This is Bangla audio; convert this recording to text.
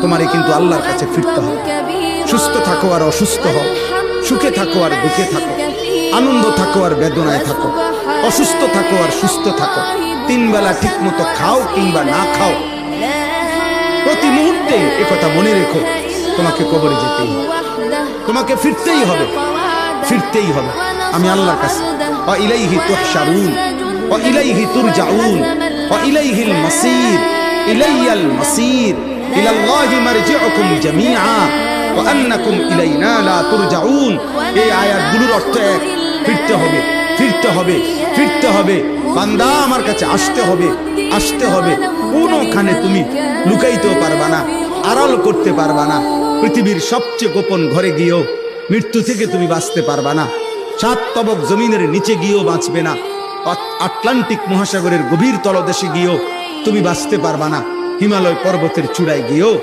তোমারে কিন্তু আল্লাহর কাছে ফিরতে হবে। সুস্থ থাকো আর অসুস্থ হও, সুখে থাকো আর দুঃখে থাকো, আনন্দ থাকো আর বেদনায় থাকো, অসুস্থ থাকো আর সুস্থ থাকো, 3 বেলা ঠিক মতো খাও কিংবা না খাও, প্রতি মুহূর্তে একথা মনে রেখো, তোমাকে কবরে যেতেই হবে, তোমাকে ফিরতেই হবে, ফিরতেই হবে। আমি আল্লাহর কাছে ওয়া ইলাইহি তুহশারুন ওয়া ইলাইহি তুরজাউন ওয়া ইলাইহিল মাসির, ইলাইয়াল মাসির, ইলাল্লাহি মারজিউকুম জামিআ ওয়া আন্নাকুম ইলাইনা লা তুরজাউন। এই আয়াতগুলোর অর্থ এক, ফিরতে হবে, ফিরতে হবে, ফিরতে হবে। বান্দা আমার কাছে আসতে হবে, আসতে হবে। কোনোখানে তুমি লুকাইতেও পারবা না, আড়াল করতে পারবা না। পৃথিবীর সবচেয়ে গোপন ঘরে গিয়েও মৃত্যু থেকে তুমি বাঁচতে পারবা না। 7 তবক জমিনের নিচে গিয়েও বাঁচবে না। আটলান্টিক মহাসাগরের গভীর তলদেশে গিয়েও তুমি বাঁচতে পারবা না। হিমালয় পর্বতের চূড়ায় গিয়েও